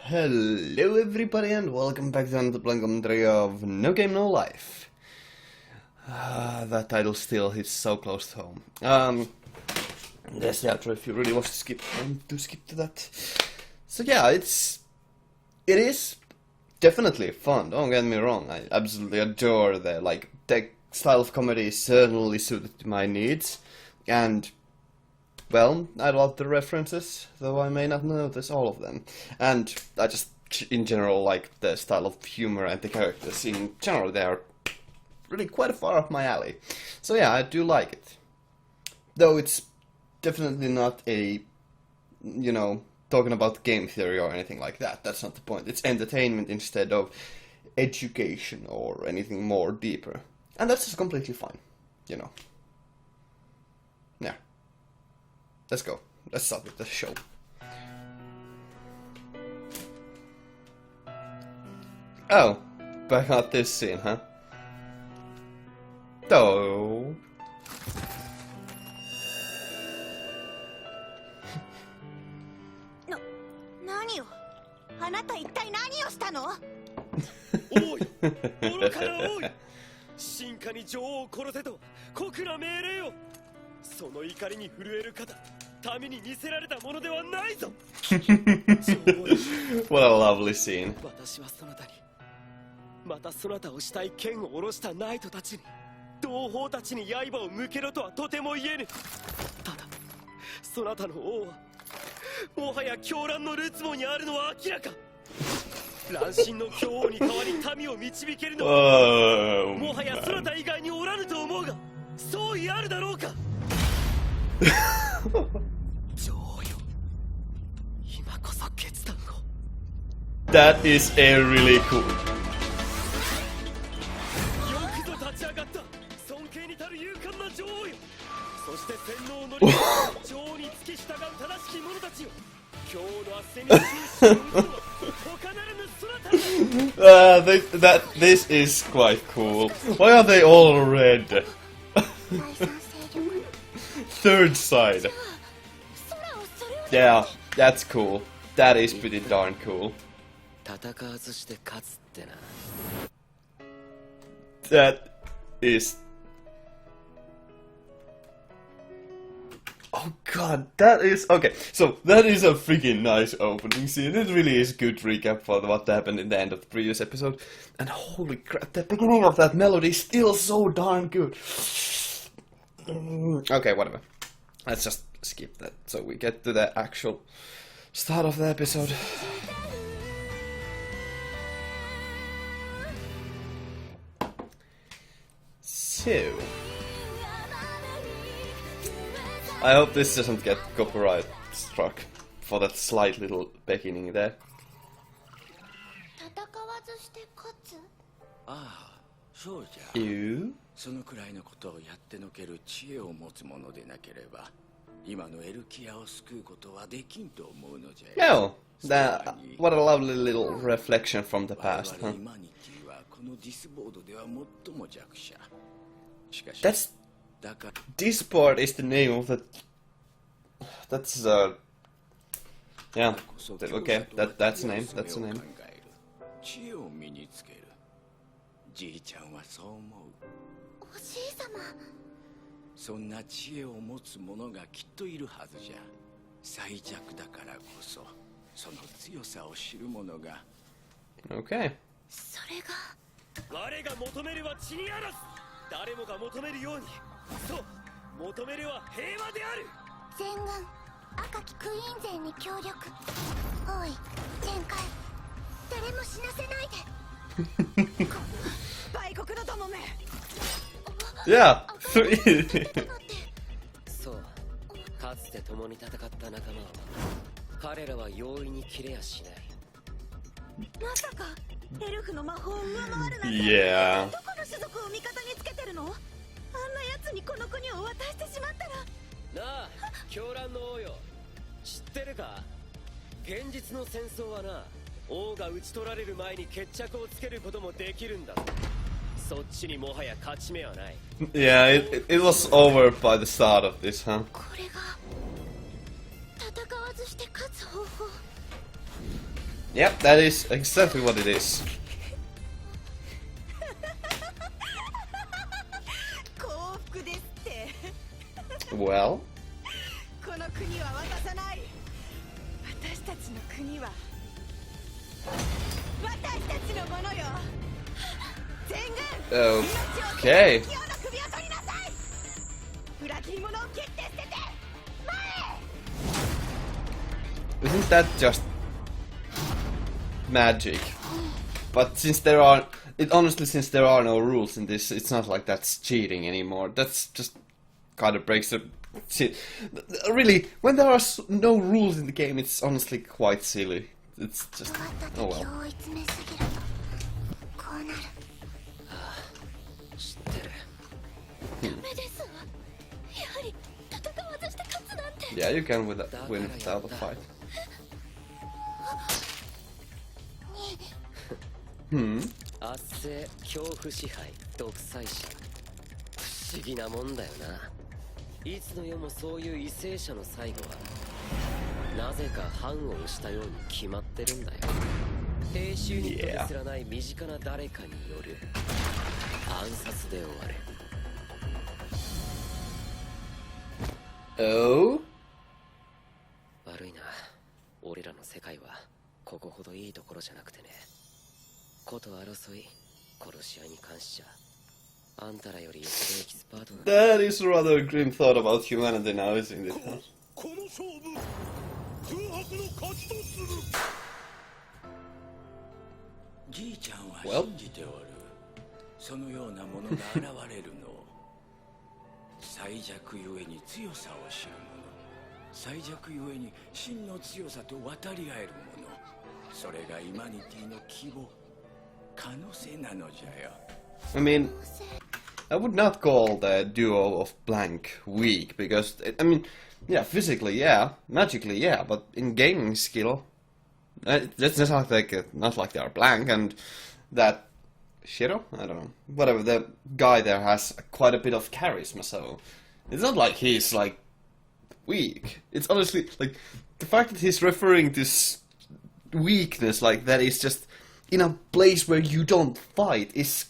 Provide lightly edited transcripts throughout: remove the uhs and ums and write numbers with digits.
Hello everybody and welcome back to another playing commentary of No Game No Life. That title still hits so close to home. There's the outro if you really want to skip to that. So yeah, it is definitely fun, don't get me wrong. I absolutely adore the tech style of comedy is certainly suited to my needs, and well, I love the references, though I may not notice all of them. And I just, in general, like the style of humor and the characters in general. They are really quite far up my alley. So yeah, I do like it. Though it's definitely not a, talking about game theory or anything like that. That's not the point. It's entertainment instead of education or anything more deeper. And that's just completely fine, Yeah. Let's go. Let's start with the show. Oh, back at this scene, huh? Oh. Naniよ? あなた一体何をしたの? おい、愚かなおい。進化に女王を殺せと酷な命令よ。その怒りに震える方、民に見せられたものではないぞ。What a lovely scene. 私はそなたに、またそなたをしたい剣を下ろしたナイトたちに、同胞たちに刃を向けろとはとても言えぬ。ただ、そなたの王は、もはや狂乱のるつぼにあるのは明らか。乱心の狂王に代わり民を導けるのは、もはやそなた以外におらぬと思うが、そういあるだろうか。女王よ、今こそ決断を。 That is a really cool. よくぞ立ち上がった。尊敬に足る勇敢な女王よ。そして洗脳を乗り越え、女王に付き従う正しき者たちよ。今日の圧戦に終始を打つのは他ならぬそなた。This is quite cool. Why are they all red? Third side. Yeah, that's cool. That is pretty darn cool. 戦わずして勝つってな。 That is... Oh god, that is... Okay, so that is a freaking nice opening scene. It really is a good recap for what happened in the end of the previous episode. And holy crap, the beginning of that melody is still so darn good. Okay, whatever. Let's just skip that so we get to the actual start of the episode. So... I hope this doesn't get copyright struck for that slight little beginning there. 戦わずして勝つ? ああ、そうじゃ。 You? そのくらいのことをやってのける知恵を持つ者でなければ、今のエルキアを救うことはできんと思うのじゃ。 No, what a lovely little reflection from the past, huh? イマニティはこのディスボードでは最も弱者。しかし、 That's... だから Disboard is the name of the... That's Yeah, okay, that's the name, that's the name. 知恵を身につける。じいちゃんはそう思う。おじいさま。そんな知恵を持つ者がきっといるはずじゃ。最弱だからこそ、その強さを知る者が。 Okay. それが。我が求めるは血にあらず。誰もが求めるように。そう、求めるは平和である。全軍赤きクイーン勢に協力。おい、全開。誰も死なせないで。売国のどもめ。 Yeah. そう、かつて共に戦った仲間は彼らは容易に切れやしない。まさかエルフの魔法を上回るなんて。 Yeah. どこの種族を味方につけてるの？あんな奴にこの国を渡してしまったら。なあ、狂乱の王よ、知ってるか？現実の戦争はな、王が討ち取られる前に決着をつけることもできるんだ。そっちにもはや勝ち目はない。 Yeah, it was over by the start of this, huh? これが戦わずして勝つ方法。Yep, that is exactly what it is. 幸福ですって Well, この国は渡さない。私たちの国は私たちのものよ。全軍 okay. 清の首を取りなさい。裏切り者を切って捨てて前へ。 Isn't that just magic? But since there are, since there are no rules in this, it's not like that's cheating anymore. That's just kind of breaks the. Really, when there are no rules in the game, it's honestly quite silly. It's just, oh well. 追い詰めすぎるとこうなる。知ってる。ダメですわ。やはり戦わずして勝つなんて。 Yeah, you can win without a fight. 圧政、恐怖支配、独裁者。不思議なもんだよな。いつの世もそういう為政者の最後はなぜか藩をしたように決まってるんだよ。兵衆にですらない身近な誰かによる暗殺で終わる。Oh? 悪いな。俺らの世界はここほどいいところじゃなくてね。こと争い、殺し合いに関しちゃあんたらよりよっぽどエキスパートなんだ。 That is rather a grim thought about humanity now, isn't it? この勝負空白の勝ちとする。じいちゃんは Well? 信じておる。そのようなものが現れるのを最弱ゆえに強さを知る者、最弱ゆえに真の強さと渡り合える者、それがイマニティの希望、可能性なのじゃよ。 I mean, I would not call the duo of Blank weak, because, I mean, yeah, physically, yeah, magically, yeah, but in gaming skill, that's not like they are Blank, and that Shiro? I don't know. Whatever, the guy there has quite a bit of charisma, so it's not like he's, like, weak. It's honestly, like, the fact that he's referring to weakness like that is just in a place where you don't fight is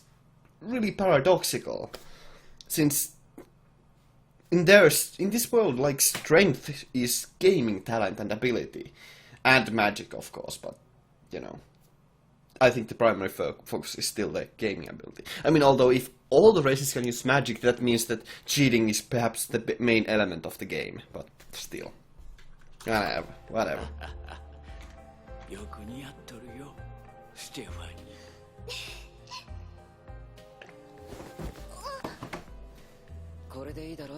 really paradoxical, since in this world, like, strength is gaming talent and ability, and magic, of course, but, you know, I think the primary focus is still the gaming ability. I mean, although if all the races can use magic, that means that cheating is perhaps the main element of the game, but still. Whatever. よく似合っとるよ、ステファニー。これでいいだろ。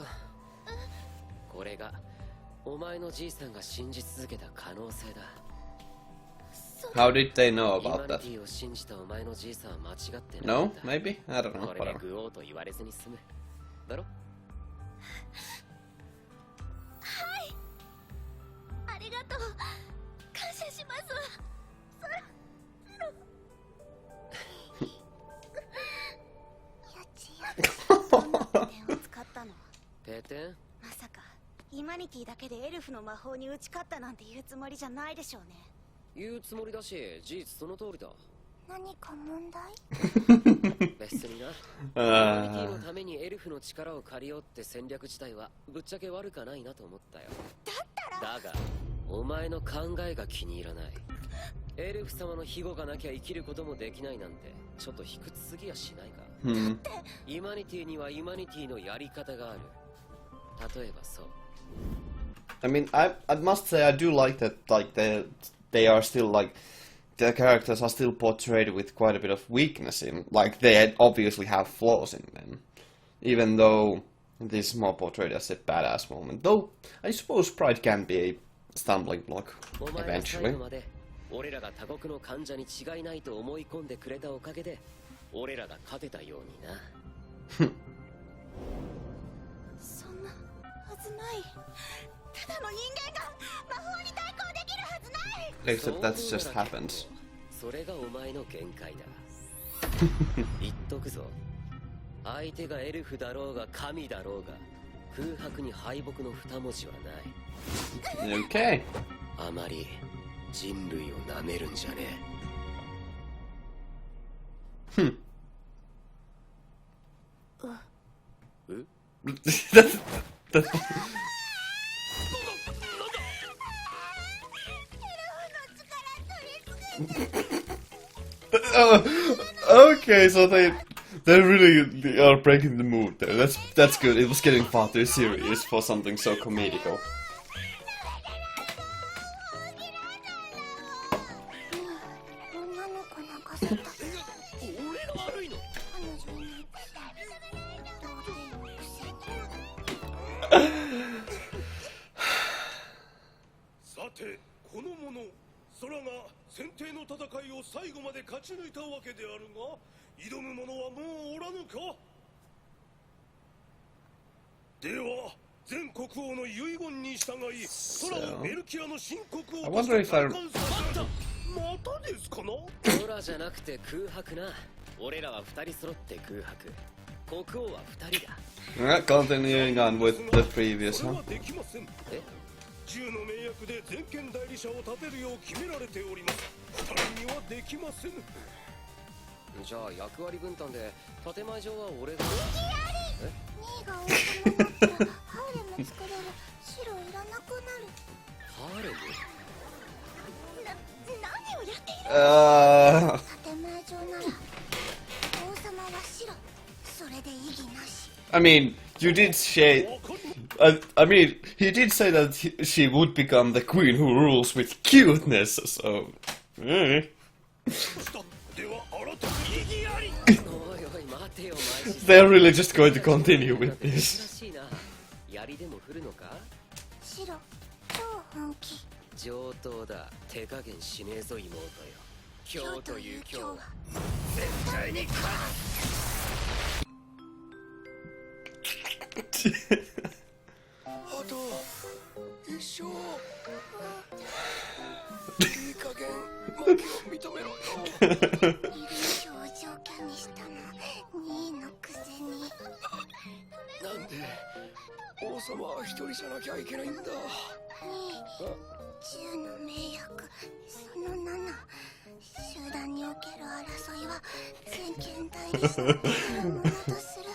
これがお前のじいさんが信じ続けた可能性だ。 How did they know イマ about ニ that? ティを信じたお前のじいさんは間違ってないんだ。 No? Maybe? I don't know. これで Whatever. グオーと言われずに済む。だろ。ありがとう。感謝しますわ。やちやち。どんなペンを使ったの？ペテン？まさかイマニティだけでエルフの魔法に打ち勝ったなんて言うつもりじゃないでしょうね。言うつもりだし、事実その通りだ。何か問題？別にな。イマニティ Uh, のためにエルフの力を借りようって戦略自体はぶっちゃけ悪かないなと思ったよ。だがお前の考えが気に入らない。エルフ様の庇護がなきゃ生きることもできないなんてちょっと卑屈すぎやしないか。 hmm. イマニティにはイマニティのやり方がある。例えばそう。 I mean, I must say I do like that, like, they are still, like, the characters are still portrayed with quite a bit of weakness in, like, they obviously have flaws in them, even though this is more portrayed as a badass moment, though I suppose pride can be a stumbling block お前が最 eventually. 後まで俺らが他国の患者に違いないと思い込んでくれたおかげで俺らが勝てたようにな。そんなはずない。ただの人間が魔法に対抗できるはずない。 Except that's just happened. それがお前の限界だ。言っとくぞ。相手がエルフだろうが神だろうが空白に敗北の二文字はない。 Okay. あまり人類を舐めるんじゃねthat's, that's, okay, so they really are breaking the mood there. That's good. It was getting far too serious for something so comedical. 女の子泣かせた。俺が悪いの？彼女いないくせに。童貞のくせに。さてこの者空が選定の戦いを最後まで勝ち抜いたわけであるが挑む者はもうおらぬか。では全国王の遺言に従い空をベルキアの新国王として奪還させる。またですかな。空じゃなくて空白な。俺らは二人揃って空白。国王は二人だ。Continuing on with the previous それ one. はできません。え？銃の命役で全権代理者を立てるよう決められております。二人にはできません。じゃあ役割分担で建前上は俺が。2位が王様になったらハーレム作れる。白いらなくなる。ハーレム？何をやっている。 Uh, 建前上なら王様は白。それで異議なし。 I mean, you did say. I mean, he did say that she would become the queen who rules with cuteness. So, では改めて意義あり。おいおい待てよマジ。 they're really just going to continue with this. 珍しいな。槍でも振るのか？白超本気。上等だ。手加減しねえぞ妹よ。今日という今日は絶対に勝あと一生いい加減負けを認めろよ。つ。2連勝を条件にしたの。2位のくせに。なんで王様は一人じゃなきゃいけないんだ。2位10の名役その7。集団における争いは全権代理者を守るものとする。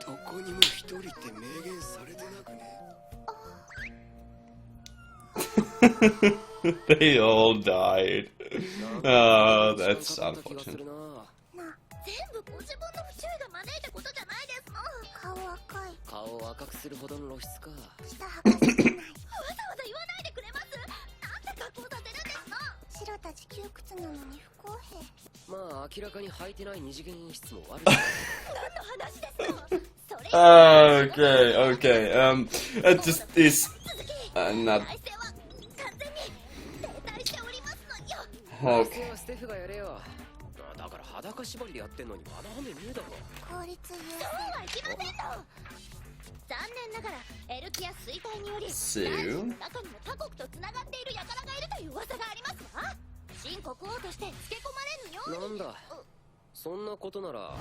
どこにも一人って明言されてなくね？ They all died. That's unfortunate. なあ、全部ご自分の不注意が招いたことじゃないですの。顔赤い。顔を赤くするほどの露出か。下履かせてない。わざわざ言わないでくれます。なんで格好させるんですの。白たち窮屈なのに不公平。まあ明らかに履いてない二次元演出も悪くない。何の話ですの。それ Okay, okay. It just is not 体制は完全に停滞しておりますのよ。 okay. はステフがやれよ。だから裸縛りでやってんのにまだ雨ねえだろ。効率優そうはいきませんの。残念ながらエルキア衰退により So? 大地の中にも他国とつながっている輩がいるという噂がありますわ。新国王としてつけ込まれぬように。なんだそんなことなら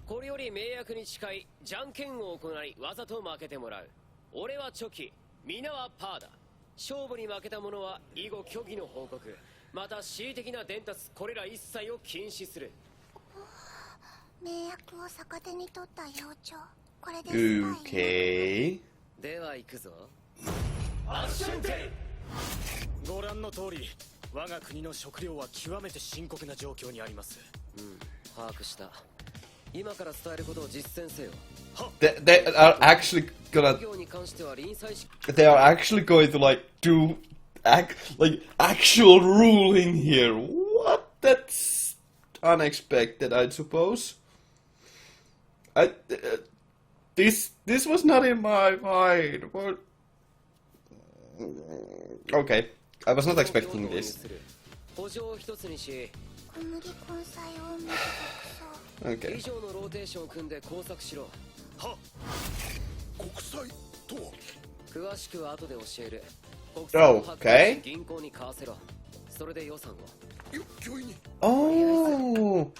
これより名役に近いじゃんけんを行いわざと負けてもらう。俺はチョキ、皆はパーだ。勝負に負けた者は以後虚偽の報告、また恣意的な伝達、これら一切を禁止する。名役を逆手に取った幼鳥。これでスパイ。 Okay. では行くぞ。ご覧の通り我が国の食料は極めて深刻な状況にあります。把握した。今から伝えることを実践せよ。 They are actually gonna. 業に関しては臨済し They are actually going to like do like actual ruling here. What? That's unexpected, I suppose. This was not in my mind. What? Okay, I was not expecting this. 補助を一つにし、小麦根菜を埋めて以 Okay. 上のローテーションを組んで工作しろ。は国際とは。詳しくは後で教える。国債を発行し銀行に買わせろ。それで予算を。御意に。 Oh,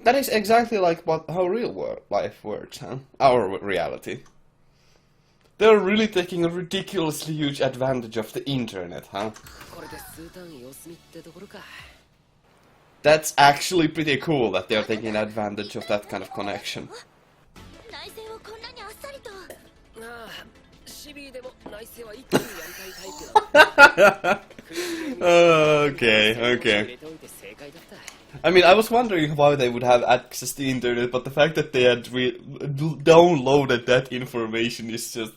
that is exactly like how real life works, huh? Our reality. They're really taking a ridiculously huge advantage of the internet, huh? これで数単位様子見ってところか。 That's actually pretty cool that they're taking advantage of that kind of connection. 内戦をこんなにあっさりと。ああ、シビーでも内政は一気にやりたいタイプだ。Okay, 入 okay. れておいて正解だった。 I mean, I was wondering why they would have access to the internet, but the fact that they had downloaded that information is just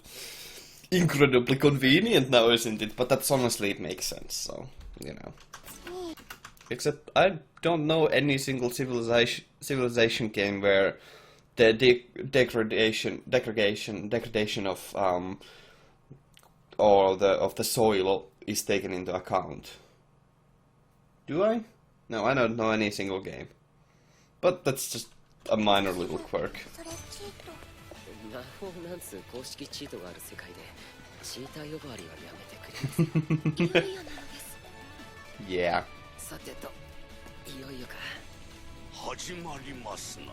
incredibly convenient now, isn't it? But that's honestly, it makes sense, so, you know. Except, I don't know any single civilization game where the degradation of, of the soil is taken into account. Do I? No, I don't know any single game. But that's just a minor little quirk. それチート。魔法なんつう公式チートがある世界でチーター呼ばわりはやめてくれ。いよいよなのです。 Yeah. さてと、いよいよか。始まりますな。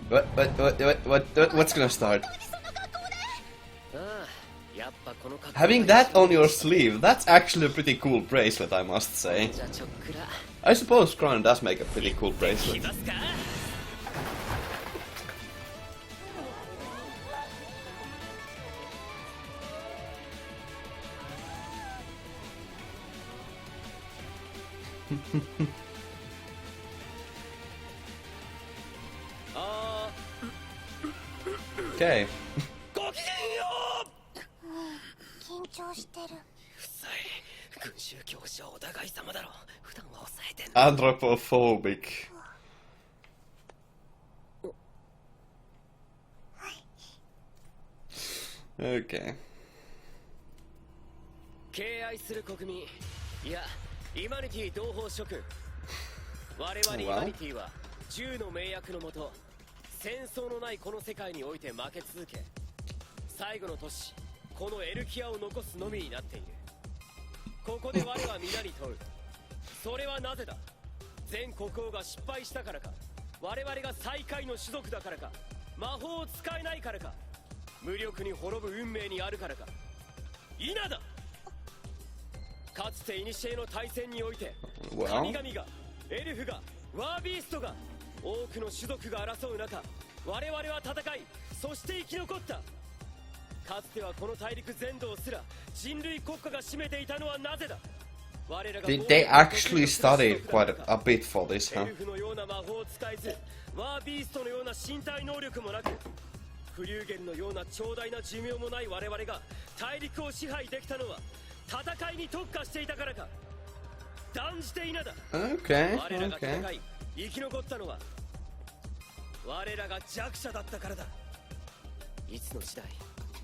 What's gonna start? ああ、やっぱこの格好 Having that on your sleeve, that's actually a pretty cool bracelet, I must say. じゃあちょっくら I suppose Crown does make a pretty cool い bracelet. ますか。 あ Okay. ごきげんよう。緊張してる。うっさい。群衆教師はお互い様だろ。普段は抑えてん Anthropophobic. Okay. 敬愛する国民、いやイマニティ同胞諸君、我々イマニティは銃の命約のもと戦争のないこの世界において負け続け、最後の都市このエルキアを残すのみになっている。ここで我は皆に問う。それはなぜだ。全国王が失敗したからか、我々が最下位の種族だからか、魔法を使えないからか、無力に滅ぶ運命にあるからか。否だ。かつて古の大戦において、 Well. 神々がエルフがワービーストが多くの種族が争う中、我々は戦い、そして生き残った。かつてはこの大陸全土をすら人類国家が占めていたのはなぜだ。我らが They actually studied quite a bit for this, エ huh? ルフのような魔法を使えず、ワービーストのような身体能力もなく、フリューゲルのような長大な寿命もない我々が大陸を支配できたのは戦いに特化していたからか。断じて否だ。 Okay, 我らが okay. 戦い生き残ったのは我らが弱者だったからだ。いつの時代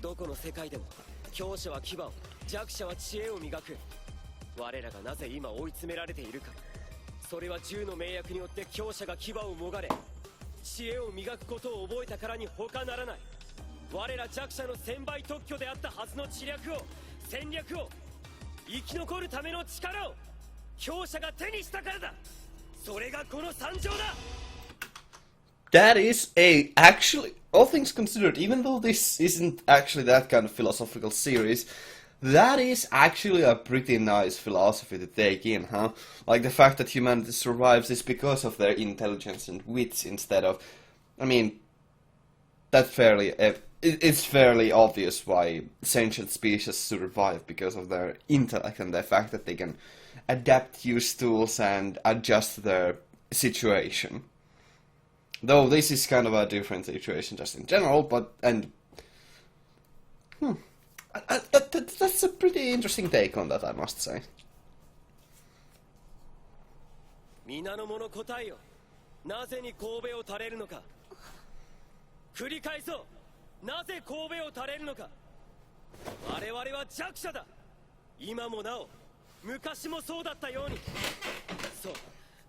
どこの世界でも強者は牙を、弱者は知恵を磨く。我らがなぜ今追い詰められているか、それは銃の命約によって強者が牙をもがれ知恵を磨くことを覚えたからに他ならない。我ら弱者の1000倍特許であったはずの知略を、戦略を、生き残るための力を強者が手にしたからだ。それがこの惨状だ。 That is actually, all things considered, even though this isn't actually that kind of philosophical series, that is actually a pretty nice philosophy to take in, huh? Like the fact that humanity survives is because of their intelligence and wits instead of, I mean, that's fairly, it's fairly obvious why sentient species survive, because of their intellect and the fact that they can adapt, use tools and adjust their situation. Though this is kind of a different situation just in general, but, and, that's a pretty interesting take on that, I must say. 皆の者答えよ。なぜに神戸を垂れるのか。繰り返そう。なぜ神戸を垂れるのか。我々は弱者だ。今もなお、昔もそうだったように。そう、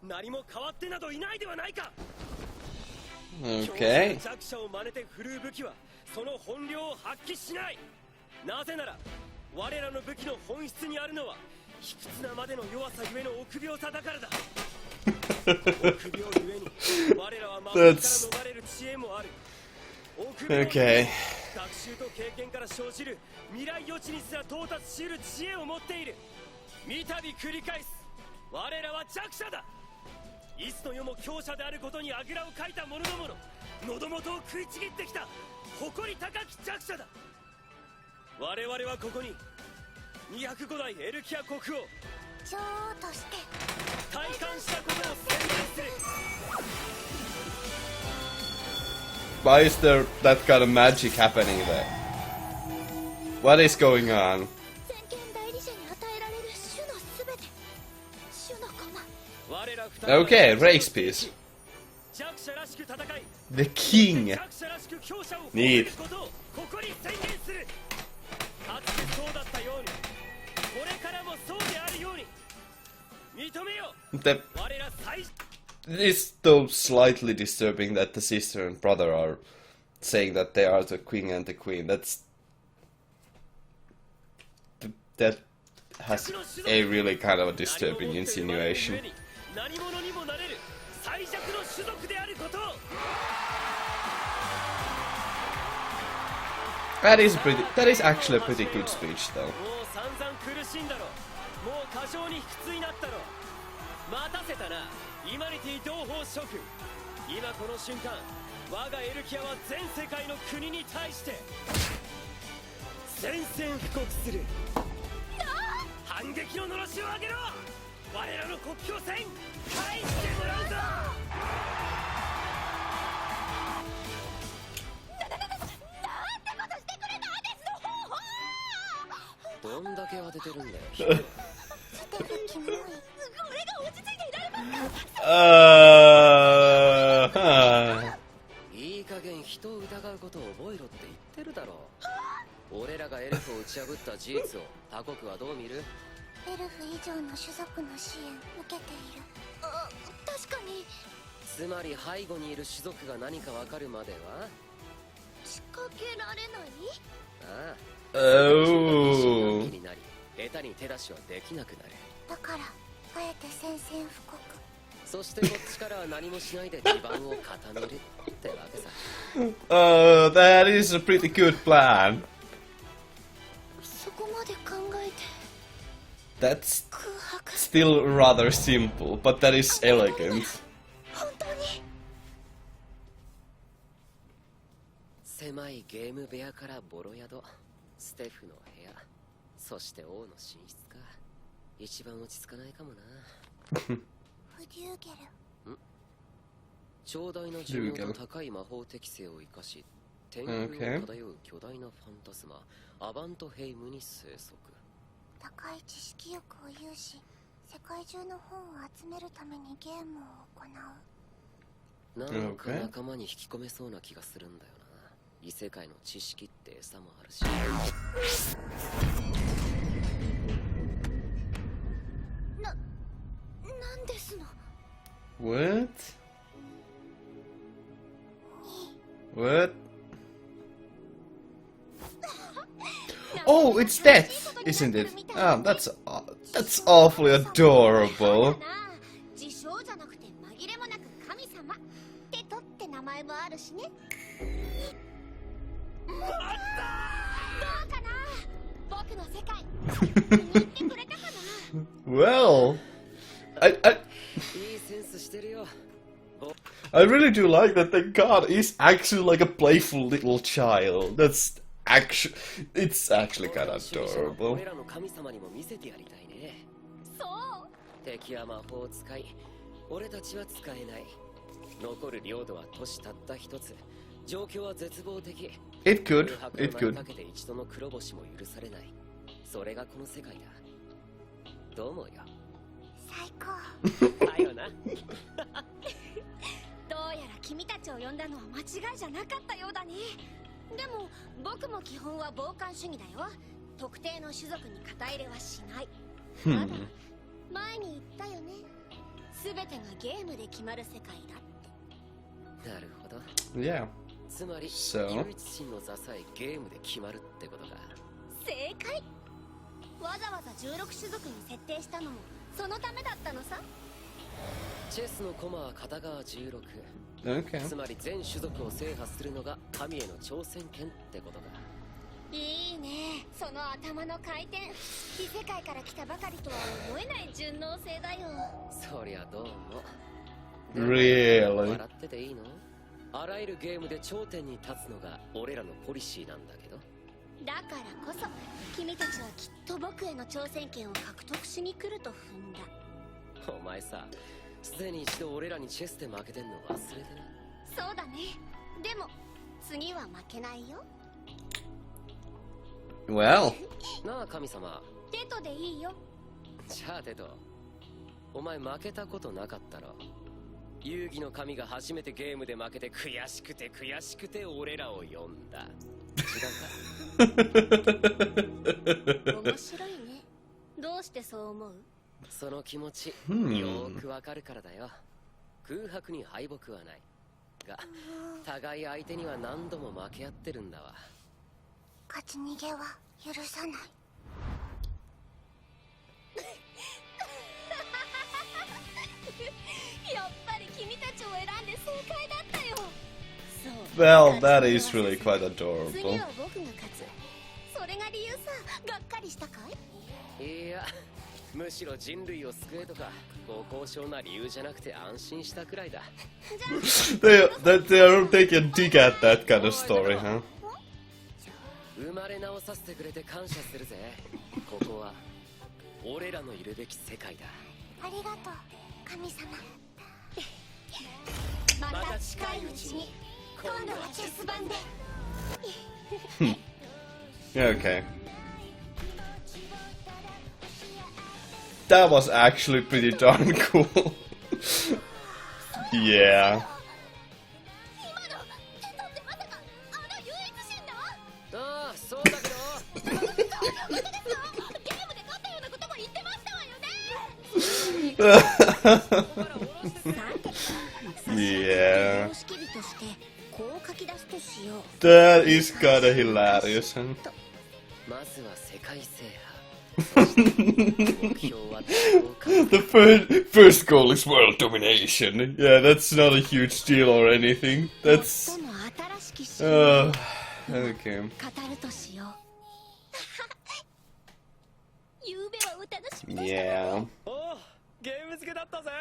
何も変わってなどいないではないか。 Okay. 弱者を真似て振るう武器はその本領を発揮しない。なぜなら我らの武器の本質にあるのは卑屈なまでの弱さゆえの臆病さだからだ。臆病ゆえに我らは魔法から逃れる知恵もある。臆病ゆえに Okay. 学習と経験から生じる未来予知にすら到達しうる知恵を持っている。三度繰り返す、我らは弱者だ。いつの世も強者であることにあぐらをかいた者どもの喉元を食いちぎってきた誇り高き弱者だ。我々はここに205代エルキア国王女王として体感したことを宣言する。 Why is there that kind of magic happening there? What is going on? 先見代理者に与えられる種のすべて、種の駒。我ら二人は Okay, race piece. 弱者らしく戦い、 The king. 弱者らしく強者を誇 Neat. ることを誇り宣言する。かつてそうだったように、これからもそうであるように認めよう。 The, 我ら最 it's though slightly disturbing that the sister and brother are saying that they are the king and the queen. That has a really kind of a disturbing insinuation. 何者にもなれる最弱の種族であることを。 That is actually a pretty good speech though. もう散々苦しんだろ。もう過剰に卑屈になったろ。待たせたな、イマニティ同胞諸君。今この瞬間、我がエルキアは全世界の国に対して宣戦布告する。反撃ののろしを上げろ。我らの国境線返してもらうぞ。どんだけ当ててるんだよ。捨てるキモい。俺が落ち着いていられますか。いい加減人を疑うことを覚えろって言ってるだろう。俺らがエルフを打ち破った事実を他国はどう見る？エルフ以上の種族の支援受けている。あ、確かに。つまり背後にいる種族が何か分かるまでは仕掛けられない。ああ、 Oh. 気になり下手に手出しはできなくなる。だからあえて宣戦布告。そしてこっちからは何もしないで地盤を固めるってわけさ。 Oh, that is a pretty good plan. そこまで考えて That's 空白。 still rather simple, but that is elegant. 本当に。狭いゲーム部屋からボロ宿、ステフの部屋、そして王の寝室か。一番落ち着かないかもな。フデューゲル。長大な寿命と高い魔法適性を生かし、天空を漂う巨大なファンタスマ、アバントヘイムに生息。高い知識欲を有し、世界中の本を集めるためにゲームを行う。なんか仲間に引き込めそうな気がするんだよな。異世界の知識って餌もあるし。なんですの。 What? What? Oh, it's that, isn't it? Ah, that's awfully adorable. 自称じゃなくて紛れもなく神様テトって名前もあるしね。どうかな、僕の世界気に入ってくれたかな。 Well, I いいセンスしてるよ。 I really do like that the god is actually like a playful little child. It's actually kind of adorable. 俺らの神様にも見せてやりたいね。そう。敵は魔法を使い、俺たちは使えない。残る領土は都市たった一つ。状況は絶望的。 It could, 空白 it の名に could. かけて一度の黒星も許されない。それがこの世界だ。どう思うよ。最高。だよな。どうやら君たちを呼んだのは間違いじゃなかったようだね。でも僕も基本は傍観主義だよ。特定の種族に肩入れはしない。ただ前に言ったよね。全てがゲームで決まる世界だって。なるほど。 Yeah. つまり、 So? 唯一心の座さえゲームで決まるってことか。正解。わざわざ16種族に設定したのもそのためだったのさ。チェスの駒は片側16。 Okay. つまり全種族を制覇するのが神への挑戦権ってことか。いいね、その頭の回転。異世界から来たばかりとは思えない順応性だよ。そりゃどうも。 Really? 笑ってていいの？あらゆるゲームで頂点に立つのが俺らのポリシーなんだけど。だからこそ君たちはきっと僕への挑戦権を獲得しに来ると踏んだ。お前さ、すでに一度俺らにチェスで負けてんの忘れてない？そうだね。でも次は負けないよ。 Well. なあ神様。デートでいいよ。じゃあデト、お前負けたことなかったろ？遊戯の神が初めてゲームで負けて悔しくて俺らを呼んだ。違うか？面白いね。どうしてそう思う？その気持ち、よーくわかるからだよ。空白に敗北はないが、互い相手には何度も負け合ってるんだわ。勝ち逃げは許さない。やっぱり君たちを選んで正解だったよ。そう。 Well, that is really quite 次 adorable. は僕が勝つ。それが理由さ。がっかりしたかい？いや、むしろ人類を救えとかご高尚な理由じゃなくて安心したくらいだ。They are taking a dig at that kind of story, huh? 生まれ直させてくれて感謝するぜ。ここは俺らのいるべき世界だ。ありがとう神様。また近いうちに。今度はチェス盤で。 Okay. That was actually pretty darn cool. Yeah. 今のテトってまさかあの唯一神だ？ああ、そうだけど。ゲームで勝ったようなことも言ってましたわよね。 Yeah. 公式日としてこう書き出すとしよう。 That is kinda hilarious, huh? まずは世界制覇。目標は The first goal is world domination. Yeah, that's not a huge deal or anything. That's... 最も新しき神を okay. 語るとしよう。夕べはお楽しみでした。 Yeah. おお、ゲーム付けだったぜ。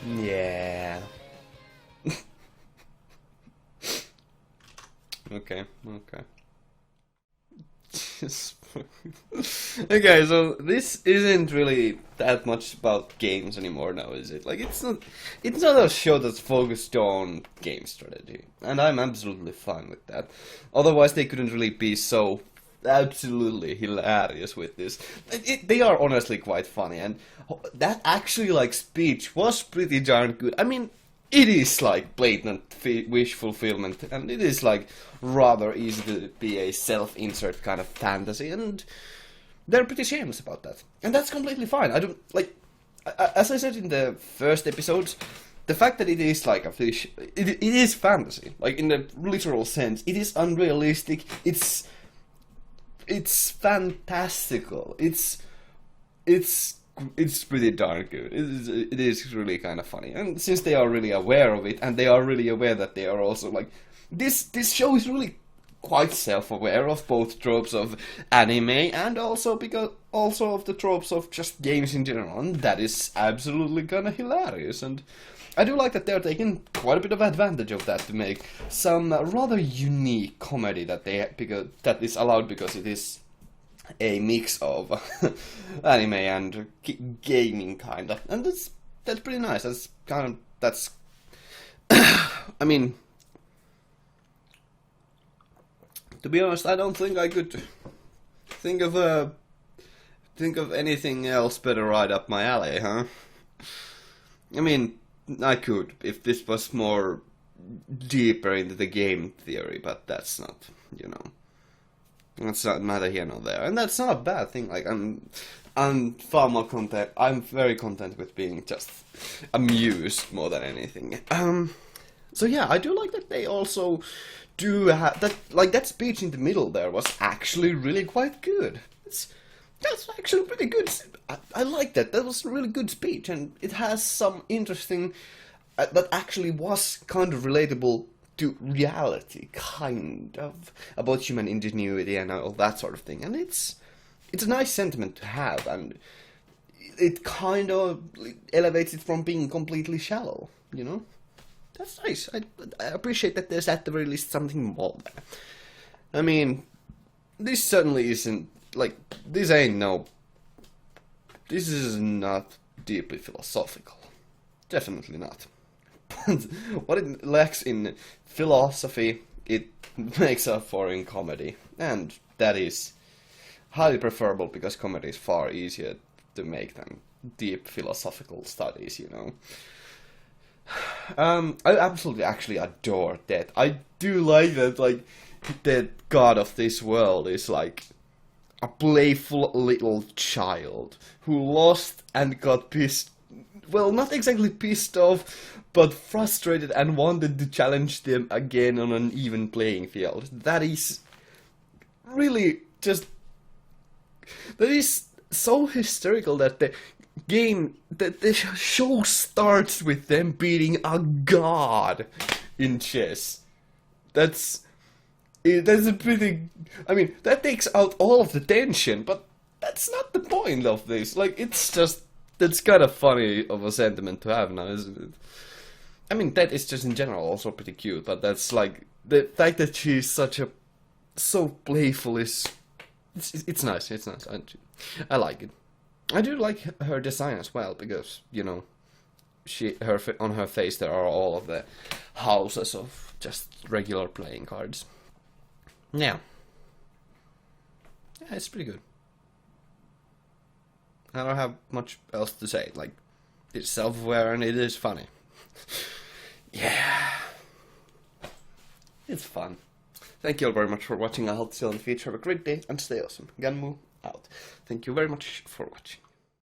Yeah. Okay, okay. Okay, so this isn't really that much about games anymore now, is it? Like, it's not a show that's focused on game strategy, and I'm absolutely fine with that. Otherwise, they couldn't really be so absolutely hilarious with this. They are honestly quite funny, and that actually, like, speech was pretty darn good. I mean, it is like blatant wish fulfillment, and it is like rather easy to be a self-insert kind of fantasy, and they're pretty shameless about that, and that's completely fine. I don't like, as I said in the first episodes, the fact that it is like a fish, it is fantasy, like in the literal sense. It is unrealistic. It's fantastical. It's pretty darn good. It is really kind of funny, and since they are really aware of it, and they are really aware that they are also like this show is really quite self-aware of both tropes of anime and also of the tropes of just games in general, and that is absolutely kind of hilarious. And I do like that they're taking quite a bit of advantage of that to make some rather unique comedy that that is allowed because it is a mix of anime and gaming kind of, and that's pretty nice. That's I mean, to be honest, I don't think I could think of anything else better right up my alley, huh? I mean, I could if this was more deeper into the game theory, but that's not, that's not neither here nor there, and that's not a bad thing. Like, I'm far more content. I'm very content with being just amused more than anything. So yeah, I do like that they also do have that. Like, that speech in the middle there was actually really quite good. That's actually pretty good. I like that. That was a really good speech, and it has some interesting that actually was kind of relatable to reality, kind of, about human ingenuity and all that sort of thing. And it's a nice sentiment to have, and it kind of elevates it from being completely shallow, you know? That's nice. I appreciate that there's at the very least something more there. I mean, this certainly isn't, like, this is not deeply philosophical. Definitely not. But what it lacks in philosophy, it makes up for in comedy. And that is highly preferable, because comedy is far easier to make than deep philosophical studies, you know. I absolutely actually adore that. I do like that, like, the god of this world is like a playful little child who lost and got pissed, well, not exactly pissed off, but frustrated and wanted to challenge them again on an even playing field. That is really just, that is so hysterical that the show starts with them beating a god in chess. That's a pretty, I mean, that takes out all of the tension, but that's not the point of this. Like, it's just, that's kind of funny of a sentiment to have now, isn't it? I mean, that is just in general also pretty cute, but that's like, the fact that she's so playful is, it's nice, it's nice. I like it. I do like her design as well, because, you know, on her face there are all of the houses of just regular playing cards. Yeah, it's pretty good. I don't have much else to say. Like, it's self-aware and it is funny. Yeah, it's fun. Thank you all very much for watching. I hope to see you in the future. Have a great day and stay awesome. Ganmu out. Thank you very much for watching.